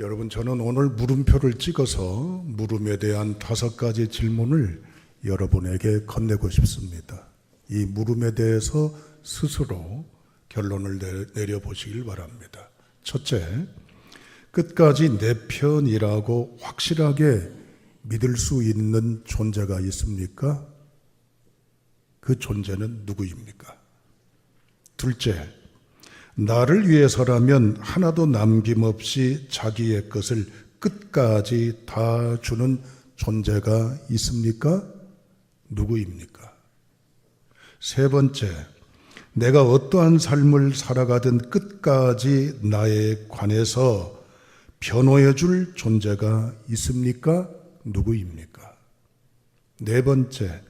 여러분, 저는 오늘 물음표를 찍어서 물음에 대한 5가지 질문을 여러분에게 건네고 싶습니다. 이 물음에 대해서 스스로 결론을 내려보시길 바랍니다. 첫째, 끝까지 내 편이라고 확실하게 믿을 수 있는 존재가 있습니까? 그 존재는 누구입니까? 둘째, 나를 위해서라면 하나도 남김없이 자기의 것을 끝까지 다 주는 존재가 있습니까? 누구입니까? 세 번째, 내가 어떠한 삶을 살아가든 끝까지 나에 관해서 변호해 줄 존재가 있습니까? 누구입니까? 네 번째,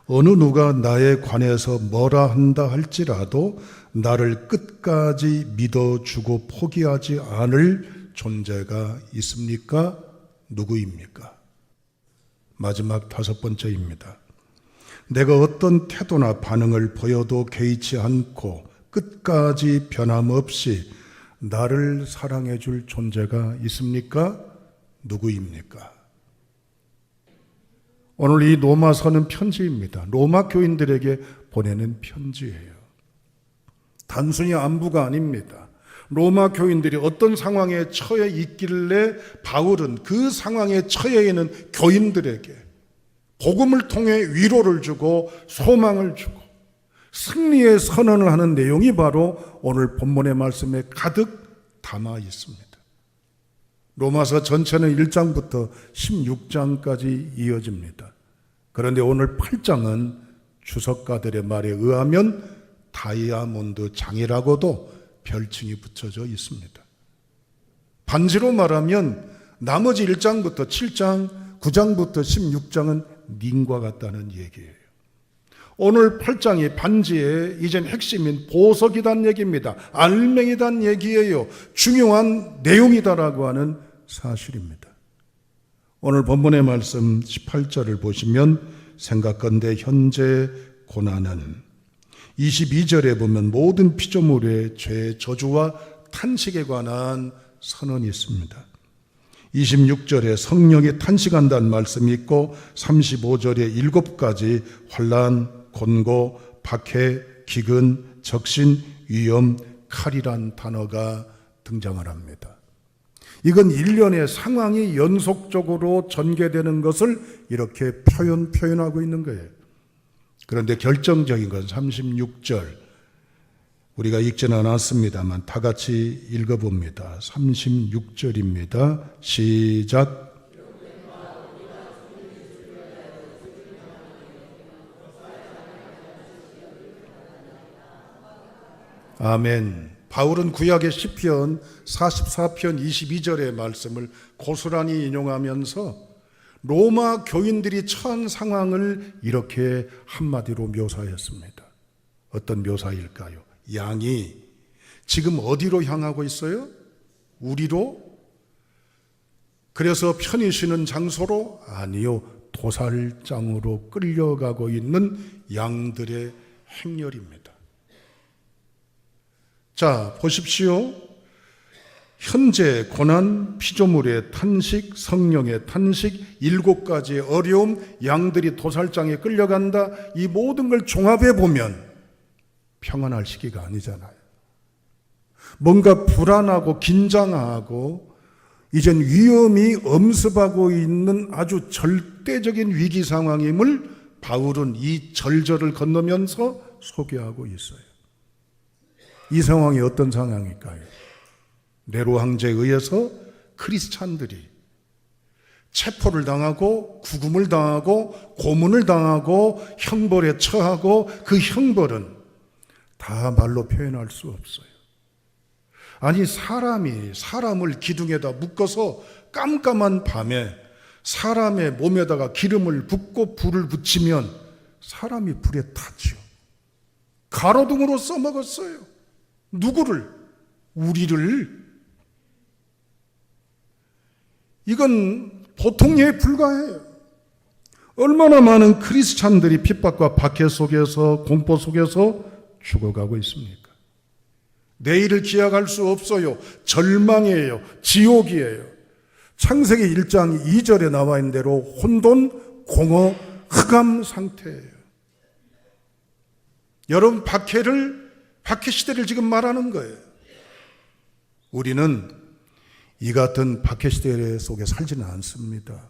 어느 누가 나에 관해서 뭐라 한다 할지라도 나를 끝까지 믿어주고 포기하지 않을 존재가 있습니까? 누구입니까? 마지막 5번째입니다. 내가 어떤 태도나 반응을 보여도 개의치 않고 끝까지 변함없이 나를 사랑해 줄 존재가 있습니까? 누구입니까? 오늘 이 로마서는 편지입니다. 로마 교인들에게 보내는 편지예요. 단순히 안부가 아닙니다. 로마 교인들이 어떤 상황에 처해 있길래 바울은 그 상황에 처해 있는 교인들에게 복음을 통해 위로를 주고 소망을 주고 승리의 선언을 하는 내용이 바로 오늘 본문의 말씀에 가득 담아 있습니다. 로마서 전체는 1장부터 16장까지 이어집니다. 그런데 오늘 8장은 주석가들의 말에 의하면 다이아몬드 장이라고도 별칭이 붙여져 있습니다. 반지로 말하면 나머지 1장부터 7장, 9장부터 16장은 닌과 같다는 얘기예요. 오늘 8장이 반지의 이젠 핵심인 보석이란 얘기입니다. 알맹이란 얘기예요. 중요한 내용이다라고 하는 사실입니다. 오늘 본문의 말씀 18절을 보시면 생각건대 현재 고난은 22절에 보면 모든 피조물의 죄, 저주와 탄식에 관한 선언이 있습니다. 26절에 성령이 탄식한다는 말씀이 있고 35절에 7가지 환난, 곤고, 박해, 기근, 적신, 위험, 칼이란 단어가 등장을 합니다. 이건 일련의 상황이 연속적으로 전개되는 것을 이렇게 표현하고 있는 거예요. 그런데 결정적인 건 36절. 우리가 읽지는 않았습니다만 다 같이 읽어봅니다. 36절입니다. 시작. 아멘. 바울은 구약의 시편 44편 22절의 말씀을 고스란히 인용하면서 로마 교인들이 처한 상황을 이렇게 한마디로 묘사했습니다. 어떤 묘사일까요? 양이 지금 어디로 향하고 있어요? 우리로? 그래서 편히 쉬는 장소로? 아니요. 도살장으로 끌려가고 있는 양들의 행렬입니다. 자, 보십시오. 현재 고난, 피조물의 탄식, 성령의 탄식, 7가지의 어려움, 양들이 도살장에 끌려간다. 이 모든 걸 종합해 보면 평안할 시기가 아니잖아요. 뭔가 불안하고 긴장하고 이젠 위험이 엄습하고 있는 아주 절대적인 위기 상황임을 바울은 이 절절을 건너면서 소개하고 있어요. 이 상황이 어떤 상황일까요? 네로 황제에 의해서 크리스찬들이 체포를 당하고 구금을 당하고 고문을 당하고 형벌에 처하고 그 형벌은 다 말로 표현할 수 없어요. 아니, 사람이 사람을 기둥에다 묶어서 깜깜한 밤에 사람의 몸에다가 기름을 붓고 불을 붙이면 사람이 불에 타죠. 가로등으로 써먹었어요. 누구를? 우리를. 이건 보통 예에 불과해요. 얼마나 많은 크리스찬들이 핍박과 박해 속에서 공포 속에서 죽어가고 있습니까? 내일을 기약할 수 없어요. 절망이에요. 지옥이에요. 창세기 1장 2절에 나와 있는 대로 혼돈, 공허, 흑암 상태예요. 여러분, 박해 시대를 지금 말하는 거예요. 우리는 이 같은 박해 시대 속에 살지는 않습니다.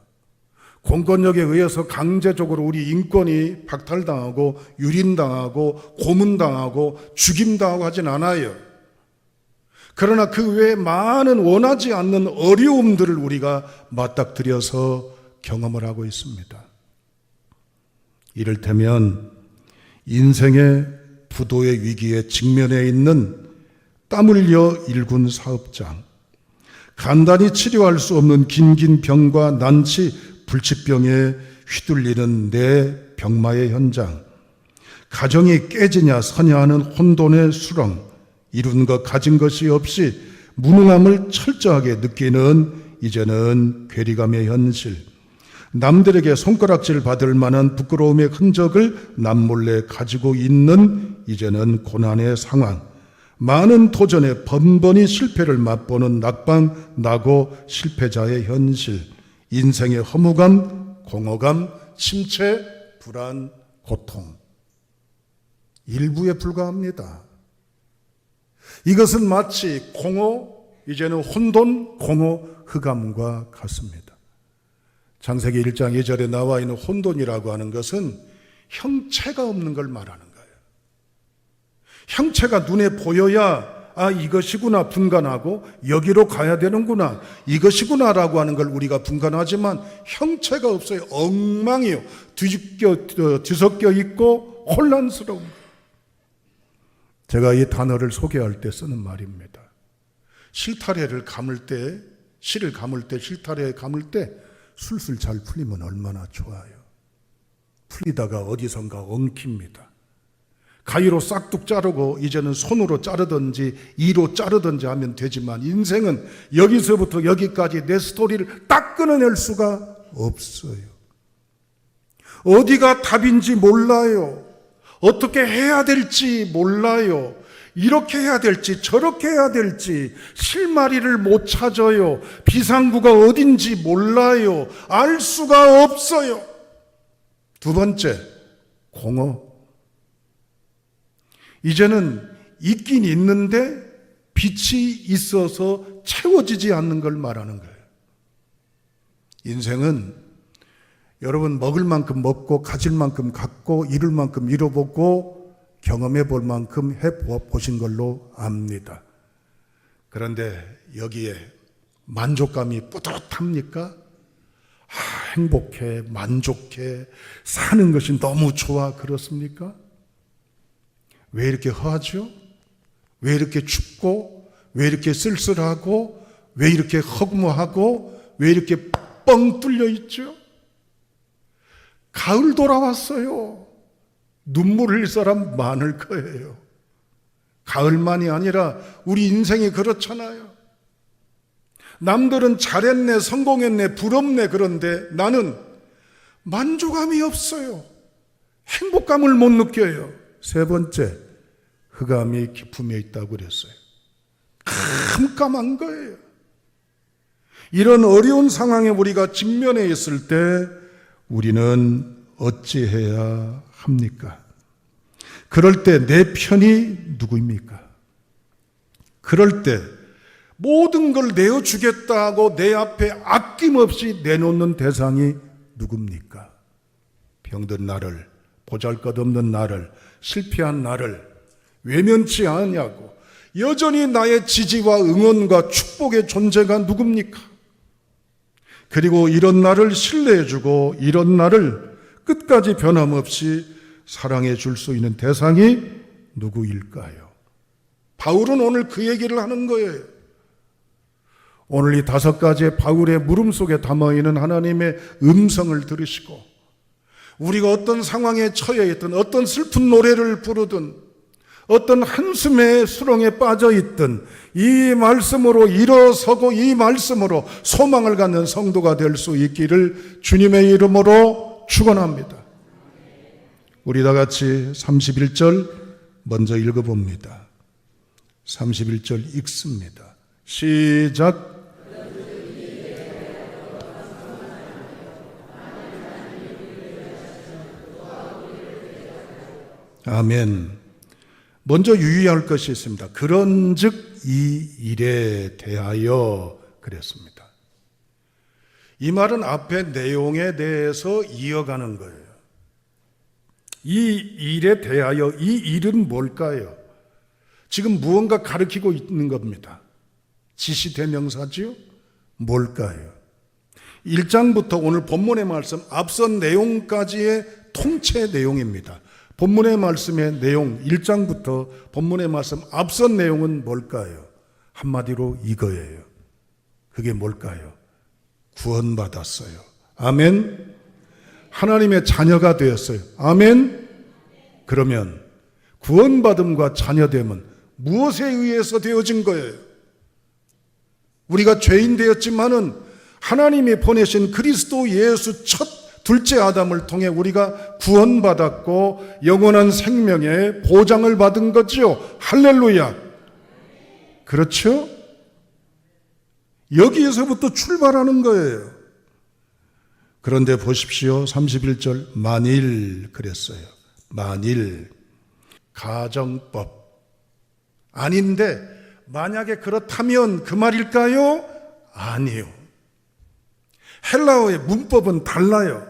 공권력에 의해서 강제적으로 우리 인권이 박탈당하고 유린당하고 고문당하고 죽임당하고 하진 않아요. 그러나 그 외에 많은 원하지 않는 어려움들을 우리가 맞닥뜨려서 경험을 하고 있습니다. 이를테면 인생의 부도의 위기에 직면해 있는 땀 흘려 일군 사업장, 간단히 치료할 수 없는 긴긴 병과 난치, 불치병에 휘둘리는 내 병마의 현장, 가정이 깨지냐 서냐 하는 혼돈의 수렁, 이룬 것 가진 것이 없이 무능함을 철저하게 느끼는 이제는 괴리감의 현실, 남들에게 손가락질 받을 만한 부끄러움의 흔적을 남몰래 가지고 있는 이제는 고난의 상황, 많은 도전에 번번이 실패를 맛보는 낙방나고 실패자의 현실, 인생의 허무감, 공허감, 침체, 불안, 고통, 일부에 불과합니다. 이것은 마치 이제는 혼돈, 공허, 흑암과 같습니다. 창세기 1장 2절에 나와 있는 혼돈이라고 하는 것은 형체가 없는 걸 말하는 거예요. 형체가 눈에 보여야 이것이구나 분간하고 여기로 가야 되는구나 이것이구나라고 하는 걸 우리가 분간하지만 형체가 없어요. 엉망이요. 뒤섞여 있고 혼란스러운 거예요. 제가 이 단어를 소개할 때 쓰는 말입니다. 실타래를 감을 때, 실타래에 감을 때 술술 잘 풀리면 얼마나 좋아요. 풀리다가 어디선가 엉킵니다. 가위로 싹둑 자르고 이제는 손으로 자르든지 이로 자르든지 하면 되지만 인생은 여기서부터 여기까지 내 스토리를 딱 끊어낼 수가 없어요. 어디가 답인지 몰라요. 어떻게 해야 될지 몰라요. 이렇게 해야 될지 저렇게 해야 될지 실마리를 못 찾아요. 비상구가 어딘지 몰라요. 알 수가 없어요. 두 번째, 공허. 이제는 있긴 있는데 빛이 있어서 채워지지 않는 걸 말하는 거예요. 인생은 여러분 먹을 만큼 먹고 가질 만큼 갖고 이룰 만큼 이뤄보고 경험해 볼 만큼 해보신 걸로 압니다. 그런데 여기에 만족감이 뿌듯합니까? 행복해, 만족해, 사는 것이 너무 좋아 그렇습니까? 왜 이렇게 허하죠? 왜 이렇게 춥고 왜 이렇게 쓸쓸하고 왜 이렇게 허무하고 왜 이렇게 뻥 뚫려 있죠? 가을 돌아왔어요. 눈물 흘릴 사람 많을 거예요. 가을만이 아니라 우리 인생이 그렇잖아요. 남들은 잘했네, 성공했네, 부럽네. 그런데 나는 만족감이 없어요. 행복감을 못 느껴요. 세 번째, 흑암이 깊음에 있다고 그랬어요. 깜깜한 거예요. 이런 어려운 상황에 우리가 직면해 있을 때 우리는 어찌해야 합니까? 그럴 때 내 편이 누구입니까? 그럴 때 모든 걸 내어주겠다고 내 앞에 아낌없이 내놓는 대상이 누굽니까? 병든 나를, 보잘것없는 나를, 실패한 나를 외면치 않냐고 여전히 나의 지지와 응원과 축복의 존재가 누굽니까? 그리고 이런 나를 신뢰해주고 이런 나를 끝까지 변함없이 사랑해 줄 수 있는 대상이 누구일까요? 바울은 오늘 그 얘기를 하는 거예요. 오늘 이 5가지의 바울의 물음 속에 담아있는 하나님의 음성을 들으시고 우리가 어떤 상황에 처해 있든 어떤 슬픈 노래를 부르든 어떤 한숨의 수렁에 빠져 있든 이 말씀으로 일어서고 이 말씀으로 소망을 갖는 성도가 될 수 있기를 주님의 이름으로 축원합니다. 우리 다 같이 31절 먼저 읽어봅니다. 31절 읽습니다. 시작. 아멘. 먼저 유의할 것이 있습니다. 그런즉 이 일에 대하여 그랬습니다. 이 말은 앞의 내용에 대해서 이어가는 거예요. 이 일에 대하여, 이 일은 뭘까요? 지금 무언가 가르치고 있는 겁니다. 지시대명사지요? 뭘까요? 1장부터 오늘 본문의 말씀, 앞선 내용까지의 통째 내용입니다. 본문의 말씀의 내용, 1장부터 본문의 말씀, 앞선 내용은 뭘까요? 한마디로 이거예요. 그게 뭘까요? 구원받았어요. 아멘. 하나님의 자녀가 되었어요. 아멘. 그러면 구원받음과 자녀됨은 무엇에 의해서 되어진 거예요? 우리가 죄인 되었지만은 하나님이 보내신 그리스도 예수 첫 둘째 아담을 통해 우리가 구원받았고 영원한 생명의 보장을 받은 거죠. 할렐루야. 그렇죠? 여기에서부터 출발하는 거예요. 그런데 보십시오. 31절 만일 그랬어요. 만일 가정법 아닌데 만약에 그렇다면 그 말일까요? 아니요. 헬라어의 문법은 달라요.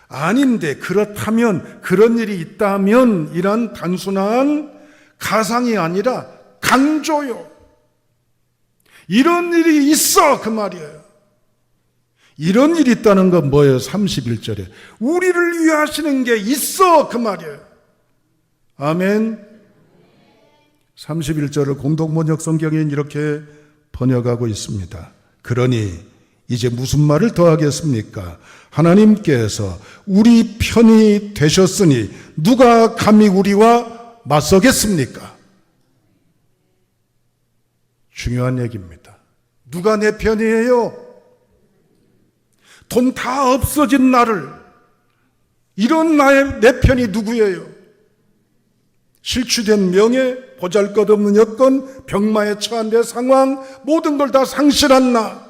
아닌데 그렇다면 그런 일이 있다면 이란 단순한 가상이 아니라 강조요. 이런 일이 있어 그 말이에요. 이런 일이 있다는 건 뭐예요? 31절에 우리를 위해 하시는 게 있어 그 말이에요. 아멘. 31절을 공동번역 성경엔 이렇게 번역하고 있습니다. 그러니 이제 무슨 말을 더 하겠습니까? 하나님께서 우리 편이 되셨으니 누가 감히 우리와 맞서겠습니까? 중요한 얘기입니다. 누가 내 편이에요? 돈 다 없어진 나를, 이런 내 편이 누구예요? 실추된 명예, 보잘것없는 여건, 병마에 처한 내 상황, 모든 걸 다 상실한 나.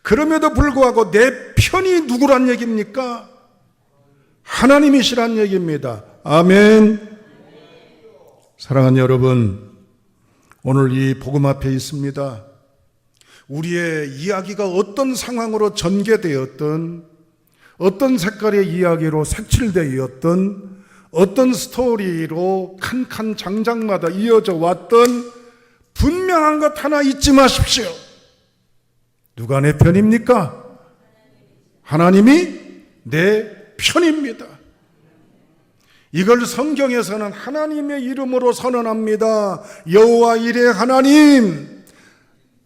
그럼에도 불구하고 내 편이 누구란 얘기입니까? 하나님이시란 얘기입니다. 아멘. 사랑하는 여러분, 오늘 이 복음 앞에 있습니다. 우리의 이야기가 어떤 상황으로 전개되었든, 어떤 색깔의 이야기로 색칠되었든, 어떤 스토리로 칸칸 장장마다 이어져 왔던 분명한 것 하나 잊지 마십시오. 누가 내 편입니까? 하나님이 내 편입니다. 이걸 성경에서는 하나님의 이름으로 선언합니다. 여호와 이레 하나님,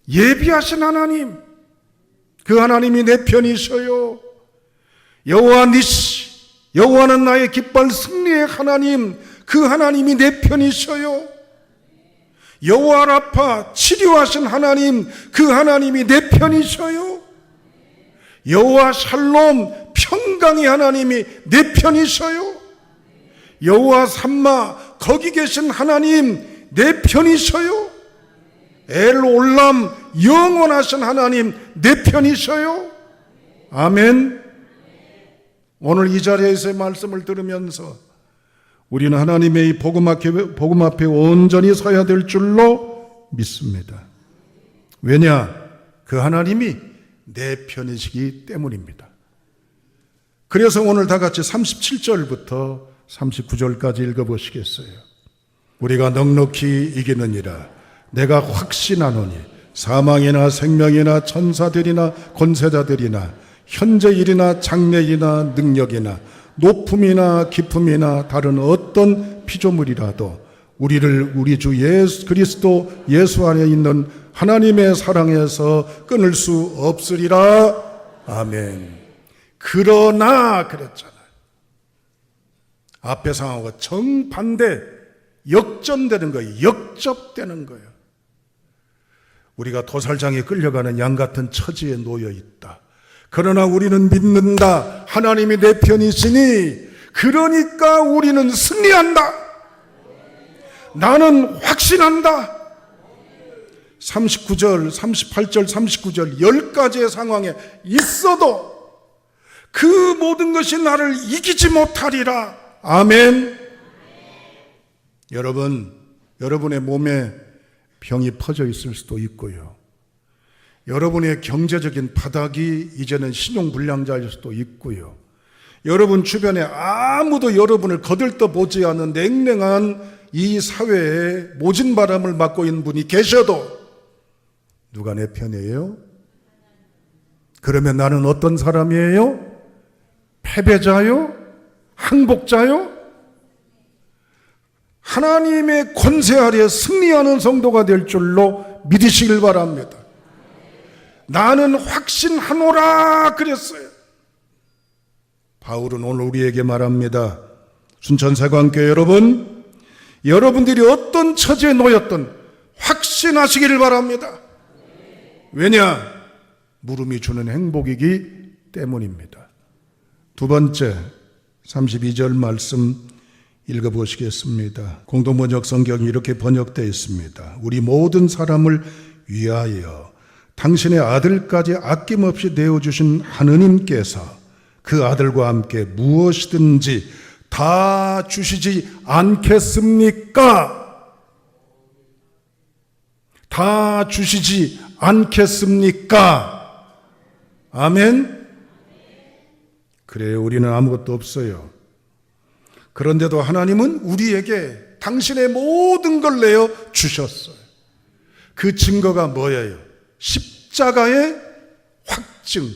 예비하신 하나님, 그 하나님이 내 편이셔요. 여호와 니시, 여호와는 나의 깃발 승리의 하나님, 그 하나님이 내 편이셔요. 여호와 라파, 치료하신 하나님, 그 하나님이 내 편이셔요. 여호와 샬롬, 평강의 하나님이 내 편이셔요. 여호와 삼마, 거기 계신 하나님 내 편이셔요. 엘 올람, 영원하신 하나님 내 편이셔요. 아멘. 오늘 이 자리에서의 말씀을 들으면서 우리는 하나님의 이 복음 앞에 온전히 서야 될 줄로 믿습니다. 왜냐? 그 하나님이 내 편이시기 때문입니다. 그래서 오늘 다 같이 37절부터 39절까지 읽어보시겠어요? 우리가 넉넉히 이기느니라 내가 확신하노니 사망이나 생명이나 천사들이나 권세자들이나 현재일이나 장래일이나 능력이나 높음이나 깊음이나 다른 어떤 피조물이라도 우리를 우리 주 예수 그리스도 예수 안에 있는 하나님의 사랑에서 끊을 수 없으리라. 아멘. 그러나 그랬잖아요. 앞에 상황과 정반대, 역전되는 거예요. 역접되는 거예요. 우리가 도살장에 끌려가는 양 같은 처지에 놓여 있다. 그러나 우리는 믿는다. 하나님이 내 편이시니 그러니까 우리는 승리한다. 나는 확신한다. 39절, 38절, 39절 10가지의 상황에 있어도 그 모든 것이 나를 이기지 못하리라. 아멘. 여러분의 몸에 병이 퍼져 있을 수도 있고요. 여러분의 경제적인 바닥이 이제는 신용불량자일 수도 있고요. 여러분 주변에 아무도 여러분을 거들떠보지 않는 냉랭한 이 사회에 모진 바람을 맞고 있는 분이 계셔도 누가 내 편이에요? 그러면 나는 어떤 사람이에요? 패배자요? 항복자요? 하나님의 권세 아래 승리하는 성도가 될 줄로 믿으시길 바랍니다. 나는 확신하노라 그랬어요. 바울은 오늘 우리에게 말합니다. 순천세관교회 여러분, 여러분들이 어떤 처지에 놓였든 확신하시기를 바랍니다. 왜냐? 물음이 주는 행복이기 때문입니다. 두 번째, 32절 말씀 읽어보시겠습니다. 공동번역 성경이 이렇게 번역되어 있습니다. 우리 모든 사람을 위하여 당신의 아들까지 아낌없이 내어주신 하느님께서 그 아들과 함께 무엇이든지 다 주시지 않겠습니까? 다 주시지 않겠습니까? 아멘? 그래요, 우리는 아무것도 없어요. 그런데도 하나님은 우리에게 당신의 모든 걸 내어 주셨어요. 그 증거가 뭐예요? 십자가의 확증,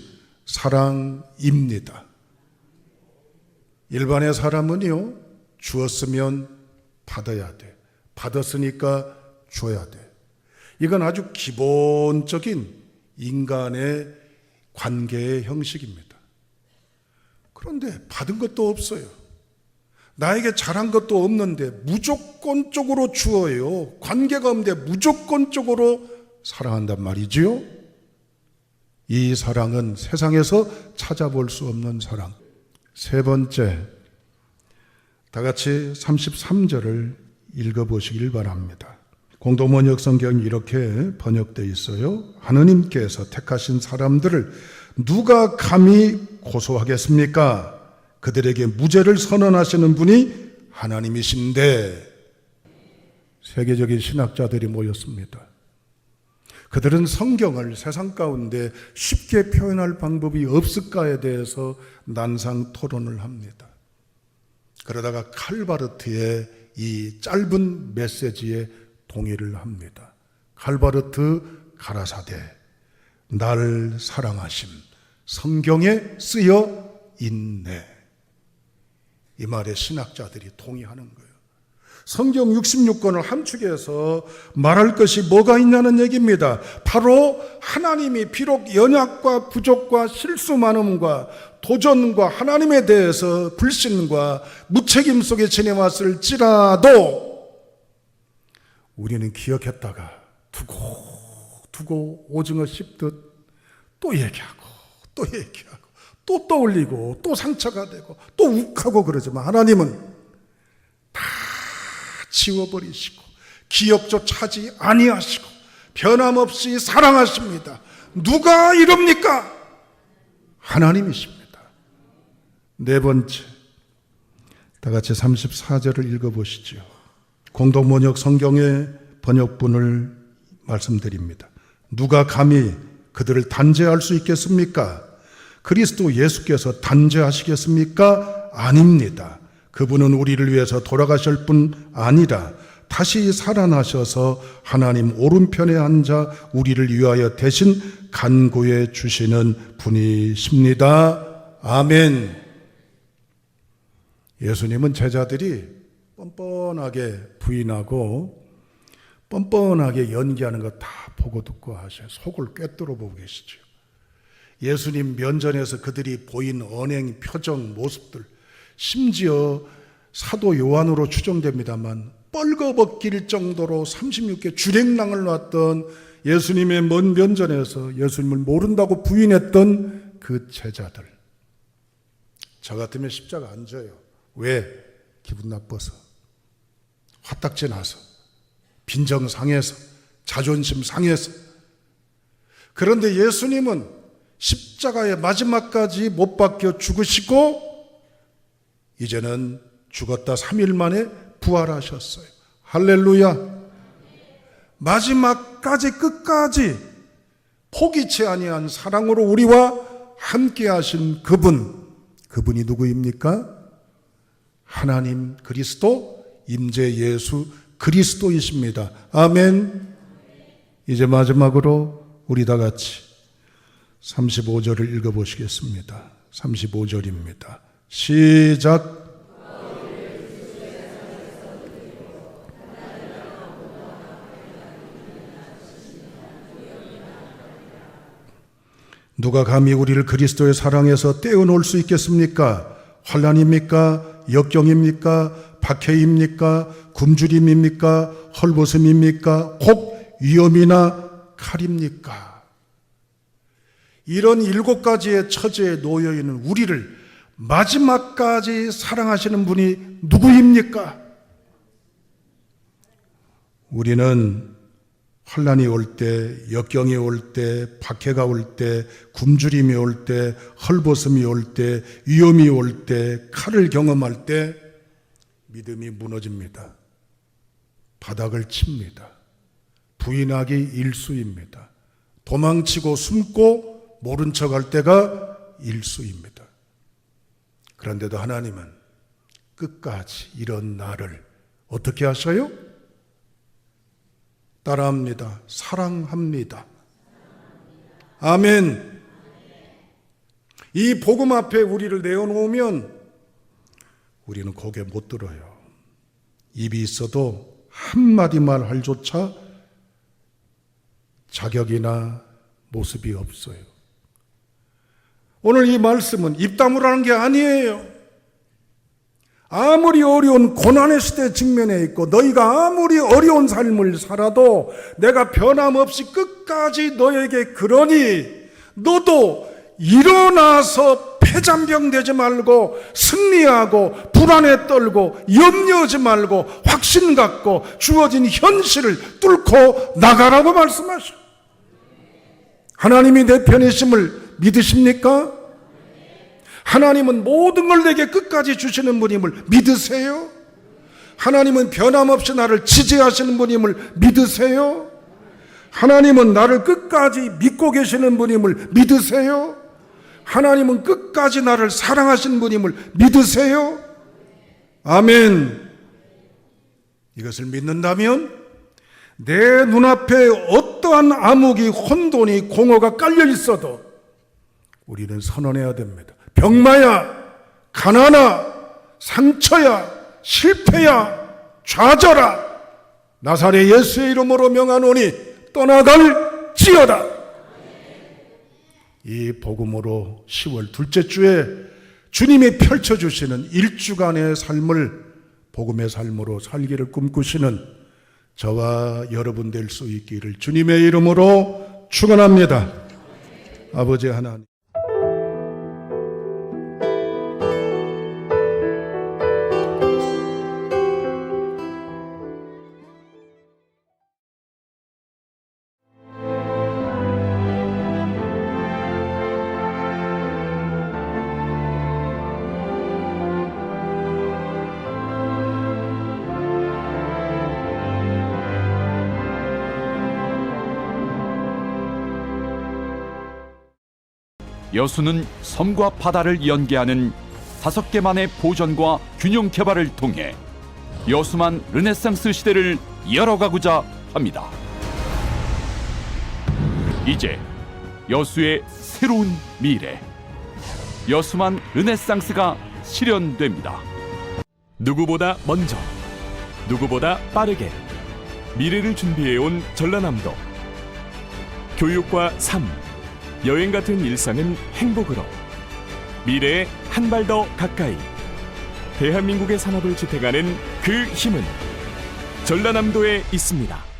사랑입니다. 일반의 사람은요, 주었으면 받아야 돼. 받았으니까 줘야 돼. 이건 아주 기본적인 인간의 관계의 형식입니다. 그런데 받은 것도 없어요. 나에게 잘한 것도 없는데 무조건적으로 주어요. 관계가 없는데 무조건적으로 사랑한단 말이지요. 이 사랑은 세상에서 찾아볼 수 없는 사랑. 세 번째, 다 같이 33절을 읽어보시길 바랍니다. 공동번역 성경이 이렇게 번역되어 있어요. 하느님께서 택하신 사람들을 누가 감히 고소하겠습니까? 그들에게 무죄를 선언하시는 분이 하나님이신데. 세계적인 신학자들이 모였습니다. 그들은 성경을 세상 가운데 쉽게 표현할 방법이 없을까에 대해서 난상 토론을 합니다. 그러다가 칼바르트의 이 짧은 메시지에 동의를 합니다. 칼바르트 가라사대, 나를 사랑하심, 성경에 쓰여 있네. 이 말에 신학자들이 동의하는 거예요. 성경 66권을 함축해서 말할 것이 뭐가 있냐는 얘기입니다. 바로 하나님이 비록 연약과 부족과 실수 많음과 도전과 하나님에 대해서 불신과 무책임 속에 지내왔을지라도 우리는 기억했다가 두고 오징어 씹듯 또 얘기하고 또 떠올리고 또 상처가 되고 또 욱하고 그러지만 하나님은 다 지워버리시고 기억조차 하지 아니하시고 변함없이 사랑하십니다. 누가 이럽니까? 하나님이십니다. 네 번째, 다 같이 34절을 읽어보시죠. 공동번역 성경의 번역본을 말씀드립니다. 누가 감히 그들을 단죄할 수 있겠습니까? 그리스도 예수께서 단죄하시겠습니까? 아닙니다. 그분은 우리를 위해서 돌아가실 뿐 아니라 다시 살아나셔서 하나님 오른편에 앉아 우리를 위하여 대신 간구해 주시는 분이십니다. 아멘. 예수님은 제자들이 뻔뻔하게 부인하고 뻔뻔하게 연기하는 거 다 보고 듣고 하셔요. 속을 꿰뚫어 보고 계시죠. 예수님 면전에서 그들이 보인 언행, 표정, 모습들, 심지어 사도 요한으로 추정됩니다만 뻘거벗길 정도로 36개 주랭랑을 놨던 예수님의 먼 면전에서 예수님을 모른다고 부인했던 그 제자들. 저 같으면 십자가 안 져요. 왜? 기분 나빠서, 화딱지 나서, 빈정 상해서, 자존심 상해서. 그런데 예수님은 십자가의 마지막까지 못 박혀 죽으시고 이제는 죽었다 3일 만에 부활하셨어요. 할렐루야. 마지막까지 끝까지 포기치 아니한 사랑으로 우리와 함께 하신 그분이 누구입니까? 하나님 그리스도 임재 예수 그리스도이십니다. 아멘. 이제 마지막으로 우리 다 같이 35절을 읽어보시겠습니다. 35절입니다. 시작. 누가 감히 우리를 그리스도의 사랑에서 떼어놓을 수 있겠습니까? 환난입니까? 역경입니까? 박해입니까? 굶주림입니까? 헐벗음입니까? 혹 위험이나 칼입니까? 이런 7가지의 처지에 놓여 있는 우리를 마지막까지 사랑하시는 분이 누구입니까? 우리는 환난이 올 때, 역경이 올 때, 박해가 올 때, 굶주림이 올 때, 헐벗음이 올 때, 위험이 올 때, 칼을 경험할 때 믿음이 무너집니다. 바닥을 칩니다. 부인하기 일수입니다. 도망치고 숨고 모른 척할 때가 일수입니다. 그런데도 하나님은 끝까지 이런 나를 어떻게 하셔요? 따라합니다. 사랑합니다. 아멘. 이 복음 앞에 우리를 내어놓으면 우리는 고개 못 들어요. 입이 있어도 한마디 말 할 조차 자격이나 모습이 없어요. 오늘 이 말씀은 입 다물라는 게 아니에요. 아무리 어려운 고난의 시대에 직면해 있고 너희가 아무리 어려운 삶을 살아도 내가 변함없이 끝까지 너에게 그러니 너도 일어나서 폐잔병 되지 말고 승리하고 불안에 떨고 염려하지 말고 확신 갖고 주어진 현실을 뚫고 나가라고 말씀하셔. 하나님이 내 편이심을 믿으십니까? 하나님은 모든 걸 내게 끝까지 주시는 분임을 믿으세요? 하나님은 변함없이 나를 지지하시는 분임을 믿으세요? 하나님은 나를 끝까지 믿고 계시는 분임을 믿으세요? 하나님은 끝까지 나를 사랑하시는 분임을 믿으세요? 아멘. 이것을 믿는다면 내 눈앞에 어떠한 암흑이 혼돈이 공허가 깔려 있어도 우리는 선언해야 됩니다. 병마야, 가난아, 상처야, 실패야, 좌절아, 나사렛 예수의 이름으로 명하노니 떠나갈지어다. 이 복음으로 10월 둘째 주에 주님이 펼쳐주시는 1주간의 삶을 복음의 삶으로 살기를 꿈꾸시는 저와 여러분 될 수 있기를 주님의 이름으로 축원합니다. 아버지 하나님, 여수는 섬과 바다를 연계하는 5개만의 보전과 균형 개발을 통해 여수만 르네상스 시대를 열어가고자 합니다. 이제 여수의 새로운 미래, 여수만 르네상스가 실현됩니다. 누구보다 먼저, 누구보다 빠르게 미래를 준비해온 전라남도. 교육과 삶, 여행 같은 일상은 행복으로, 미래에 한 발 더 가까이 대한민국의 산업을 지탱하는 그 힘은 전라남도에 있습니다.